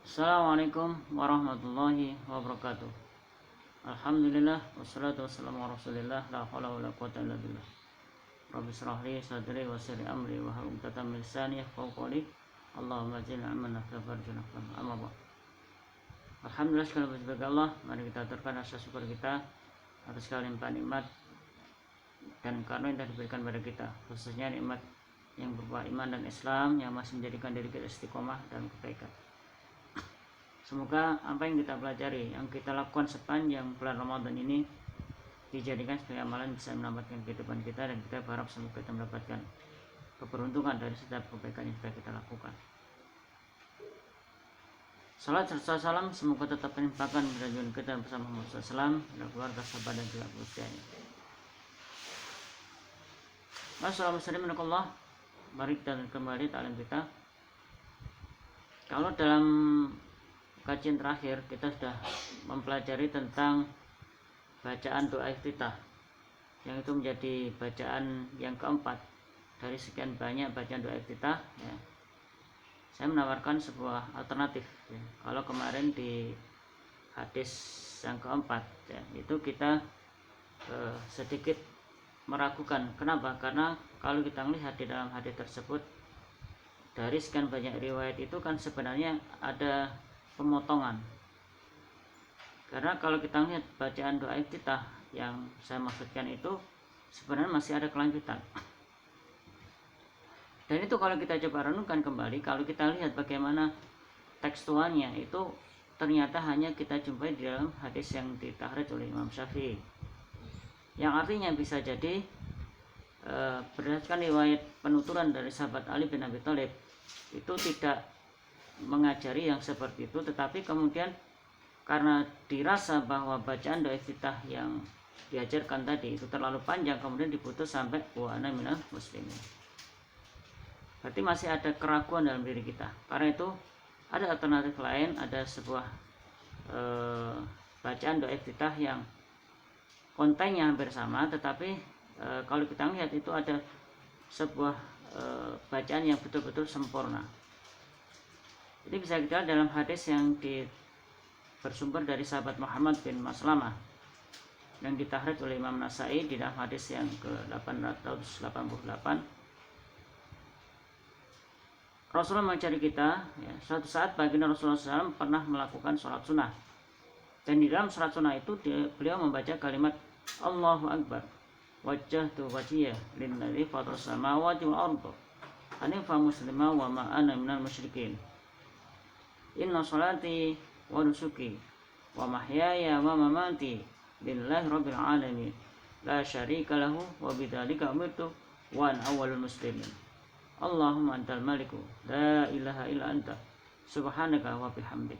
Assalamualaikum warahmatullahi wabarakatuh. Alhamdulillah wassalatu wassalamu ala Rasulillah la haula wala quwwata illa billah. Rabbi shrah li sadri wa yassir li amri wa hlul 'uqdatam min lisani yafqahu qawli. Allahumma ja'alna amman nafarjuna amma ba'd. Alhamdulillah, segala puji bagi Allah. Mari kita aturkan rasa syukur kita atas segala limpahan nikmat dan karunia yang telah diberikan pada kita, khususnya nikmat yang berupa iman dan Islam yang masih menjadikan diri kita istiqomah dan kebaikan. Semoga apa yang kita pelajari, yang kita lakukan sepanjang bulan Ramadan ini dijadikan sebagai amalan bisa menyelamatkan kehidupan kita, dan kita berharap semoga kita mendapatkan keberuntungan dari setiap kebaikan yang sudah kita lakukan. Salat serta salam semoga tetap menimpakan kepada junjungan kita bersama Muhammad SAW dan keluarga, sahabat dan juga keluarganya. Assalamualaikum, mari kita kembali taklim kita. Kalau dalam kajian terakhir kita sudah mempelajari tentang bacaan doa iftitah, yang itu menjadi bacaan yang keempat dari sekian banyak bacaan doa iftitah, ya. Saya menawarkan sebuah alternatif, ya. Kalau kemarin di hadis yang keempat, ya, itu kita sedikit meragukan. Kenapa? Karena kalau kita melihat di dalam hadis tersebut, dari sekian banyak riwayat itu kan sebenarnya ada pemotongan. Karena kalau kita lihat bacaan doa iftitah yang saya maksudkan itu sebenarnya masih ada kelanjutan. Dan itu kalau kita coba renungkan kembali, kalau kita lihat bagaimana tekstualnya, itu ternyata hanya kita jumpai di dalam hadis yang ditakhrij oleh Imam Syafi'i, yang artinya bisa jadi berdasarkan riwayat penuturan dari sahabat Ali bin Abi Thalib itu tidak mengajari yang seperti itu, tetapi kemudian karena dirasa bahwa bacaan doa iftitah yang diajarkan tadi itu terlalu panjang, kemudian diputus sampai wa ana minal muslimin. Berarti masih ada keraguan dalam diri kita. Karena itu ada alternatif lain, ada sebuah bacaan doa iftitah yang kontennya hampir sama, tetapi kalau kita lihat itu ada sebuah bacaan yang betul-betul sempurna. Ini bisa kita dalam hadis yang bersumber dari sahabat Muhammad bin Maslamah yang ditakhrij oleh Imam Nasai di dalam hadis yang ke-888. Rasulullah mengajari kita, ya, suatu saat baginda Rasulullah SAW pernah melakukan sholat sunnah, dan di dalam sholat sunnah itu beliau membaca kalimat Allahu Akbar, wajjahtu wajhiya lillazi fataras samawati wal ardh hanifan musliman wa ma ana minal musyrikin. Inna sholati wa nusuki wa mahyaya wa mamati lillahi rabbil alamin la syarika lahu wa bidzalika umirtu wa ana awwalul muslimin. Allahumma antal maliku la ilaha illa anta subhanaka wa bihamdik.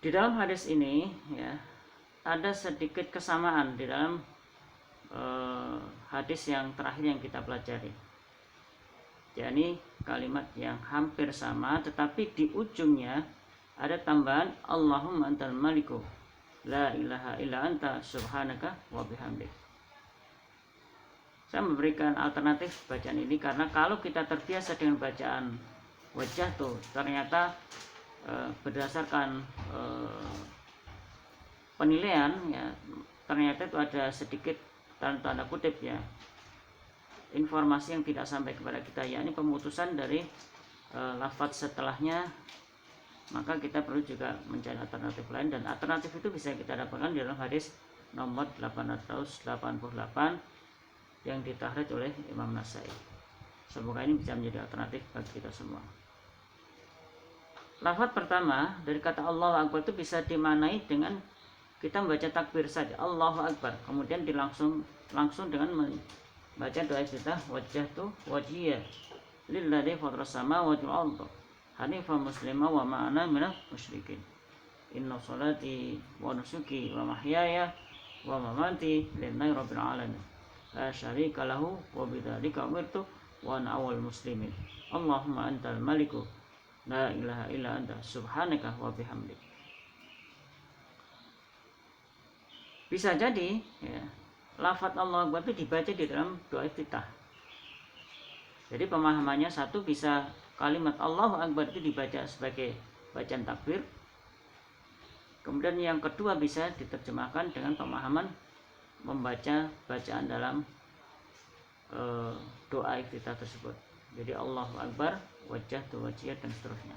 Di dalam hadis ini, ya, ada sedikit kesamaan di dalam hadis yang terakhir yang kita pelajari. Jadi kalimat yang hampir sama, tetapi di ujungnya ada tambahan Allahumma antal maliku la ilaha illa anta subhanaka wa bihamdik. Saya memberikan alternatif bacaan ini karena kalau kita terbiasa dengan bacaan wajah tuh, ternyata berdasarkan penilaian, ya, ternyata itu ada sedikit tanda kutip, ya, informasi yang tidak sampai kepada kita, yakni pemutusan dari lafaz setelahnya. Maka kita perlu juga mencari alternatif lain, dan alternatif itu bisa kita dapatkan di dalam hadis nomor 888 yang ditakhrij oleh Imam Nasai. Semoga ini bisa menjadi alternatif bagi kita semua. Lafaz pertama dari kata Allahu Akbar itu bisa dimaknai dengan kita membaca takbir saja, Allahu Akbar, kemudian langsung dengan membaca doa iftitah wajjahtu wajhiya lillazi fataras samawati wal ardh hanifan musliman wa ma ana minal musyrikin. Inna sholati wa nusuki wa mahyaya wa mamati lillahi rabbil alamin la syarika lahu wa bidzalika umirtu wa ana awwalul muslimin. Allahumma antal maliku la ilaha illa anta subhanaka wa bihamdik. Bisa jadi, ya, lafaz Allahu Akbar itu dibaca di dalam doa iftitah. Jadi pemahamannya satu bisa kalimat Allahu Akbar itu dibaca sebagai bacaan takbir. Kemudian yang kedua bisa diterjemahkan dengan pemahaman membaca bacaan dalam doa iftitah tersebut. Jadi Allahu Akbar, wajah tu wajiyah dan seterusnya.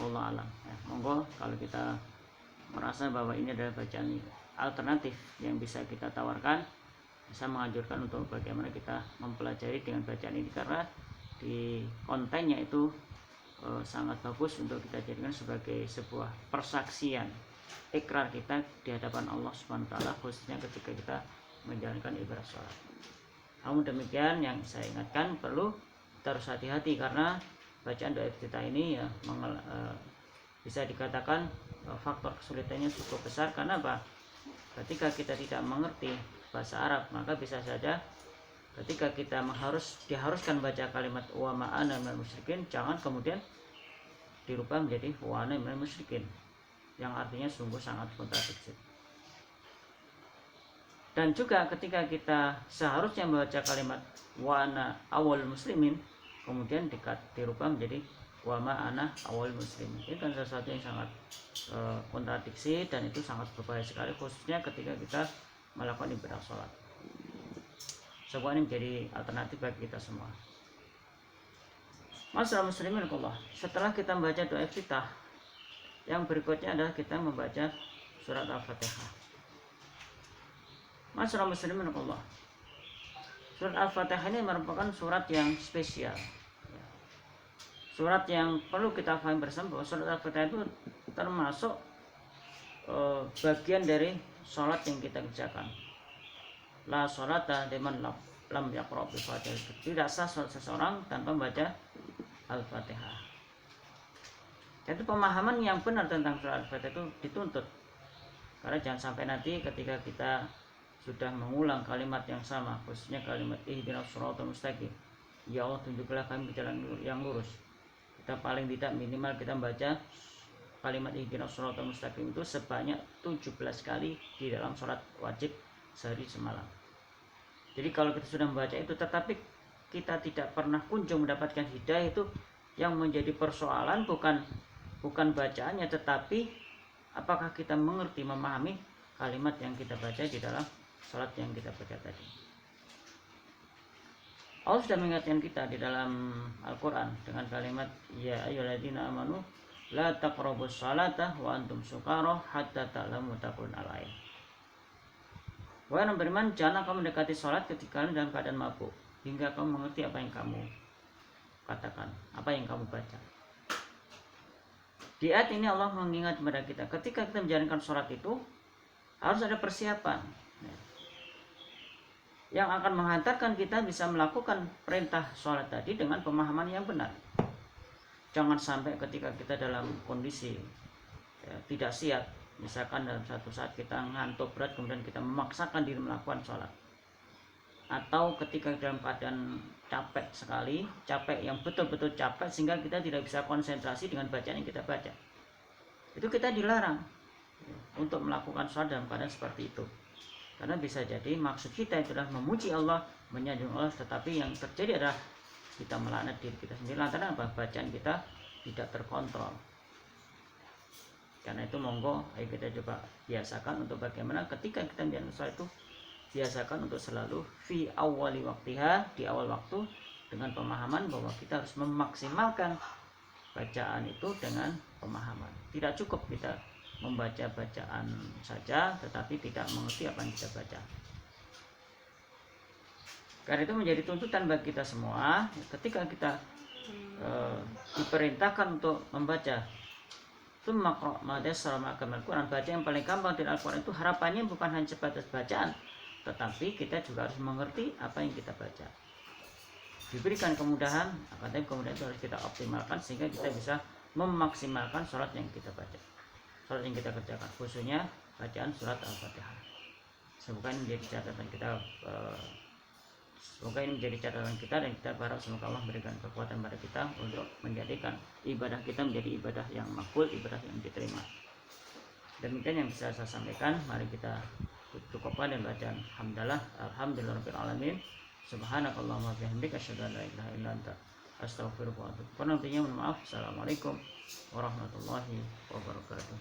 Wallahu alam. Monggo kalau kita merasa bahwa ini adalah bacaan alternatif yang bisa kita tawarkan, bisa menganjurkan untuk bagaimana kita mempelajari dengan bacaan ini, karena di kontennya itu sangat bagus untuk kita jadikan sebagai sebuah persaksian ikrar kita di hadapan Allah Subhanahu wa taala, khususnya ketika kita menjalankan ibadah sholat. Namun demikian yang saya ingatkan, perlu kita harus hati-hati karena bacaan doa iftitah ini ya bisa dikatakan faktor kesulitannya cukup besar. Karena apa? Ketika kita tidak mengerti bahasa Arab, maka bisa saja ketika kita diharuskan baca kalimat wa ma'ana minal musyrikin, jangan kemudian dirubah menjadi wa ana minal musyrikin, yang artinya sungguh sangat kontradiksi. Dan juga ketika kita seharusnya membaca kalimat wa ana awal muslimin, kemudian dirubah menjadi wa ma ana awal muslimin. Ini kan sesuatu yang sangat kontradiksi, dan itu sangat berbahaya sekali, khususnya ketika kita melakukan ibadah sholat. Sebuah ini menjadi alternatif bagi kita semua. Masyaallah muslimin Allah. Setelah kita membaca doa iftitah, yang berikutnya adalah kita membaca surat Al-Fatihah. Masyaallah muslimin Allah. Surat Al-Fatihah ini merupakan surat yang spesial. Surat yang perlu kita pahami bersama bahwa surat Al-Fatihah itu termasuk bagian dari sholat yang kita kerjakan. La sholata liman lam yaqra bi Fatihah. Tidak sah sholat seseorang tanpa membaca Al-Fatihah. Jadi pemahaman yang benar tentang surat Al-Fatihah itu dituntut. Karena jangan sampai nanti ketika kita sudah mengulang kalimat yang sama, khususnya kalimat ihdinas shiratal mustaqim, ya Allah tunjuklah kami jalan yang lurus, kita paling tidak minimal kita membaca kalimat ihdinas shiratal mustaqim itu sebanyak 17 kali di dalam sholat wajib sehari semalam. Jadi kalau kita sudah membaca itu tetapi kita tidak pernah kunjung mendapatkan hidayah, itu yang menjadi persoalan bukan bacaannya, tetapi apakah kita mengerti, memahami kalimat yang kita baca di dalam sholat yang kita baca tadi. Allah sudah mengingatkan kita di dalam Al-Quran dengan kalimat ya ayyuhalladzina amanu la taqrabus sholata wa antum sukara hatta ta'lamu taqulun al-ayat. Wahai orang beriman, jangan kamu mendekati sholat ketika kalian dalam keadaan mabuk, hingga kamu mengerti apa yang kamu katakan, apa yang kamu baca. Di ayat ini Allah mengingat kepada kita, ketika kita menjalankan sholat itu harus ada persiapan yang akan menghantarkan kita bisa melakukan perintah sholat tadi dengan pemahaman yang benar. Jangan sampai ketika kita dalam kondisi tidak siap, misalkan dalam satu saat kita ngantuk berat kemudian kita memaksakan diri melakukan sholat, atau ketika dalam keadaan capek sekali, capek yang betul-betul capek sehingga kita tidak bisa konsentrasi dengan bacaan yang kita baca, itu kita dilarang untuk melakukan sholat dalam keadaan seperti itu. Karena bisa jadi maksud kita adalah memuji Allah, menyanjung Allah, tetapi yang terjadi adalah kita melaknat diri kita sendiri lantaran apa? Bacaan kita tidak terkontrol. Karena itu monggo ayo kita coba biasakan untuk bagaimana ketika kita menjalankan sholat itu, biasakan untuk selalu fi awwali waktiha, di awal waktu, dengan pemahaman bahwa kita harus memaksimalkan bacaan itu dengan pemahaman. Tidak cukup kita membaca bacaan saja tetapi tidak mengerti apa yang kita baca. Karena itu menjadi tuntutan bagi kita semua ketika kita diperintahkan untuk membaca Al-Quran, baca yang paling gampang di Al-Quran itu, harapannya bukan hanya sebatas bacaan, tetapi kita juga harus mengerti apa yang kita baca. Diberikan kemudahan, tapi kemudian itu harus kita optimalkan sehingga kita bisa memaksimalkan sholat yang kita baca, sholat yang kita kerjakan, khususnya bacaan surat Al-Fatihah. Semoga ini menjadi catatan kita, dan kita berharap semoga Allah memberikan kekuatan pada kita untuk menjadikan ibadah kita menjadi ibadah yang makbul, ibadah yang diterima. Demikian yang bisa saya sampaikan. Mari kita cukupkan dengan bacaan alhamdulillahirabbil alamin. Subhanakallahumma wa bihamdika asyhadu an la ilaha illa anta Astaghfirullah. Kurang lebihnya mohon maaf. Assalamualaikum warahmatullahi wabarakatuh.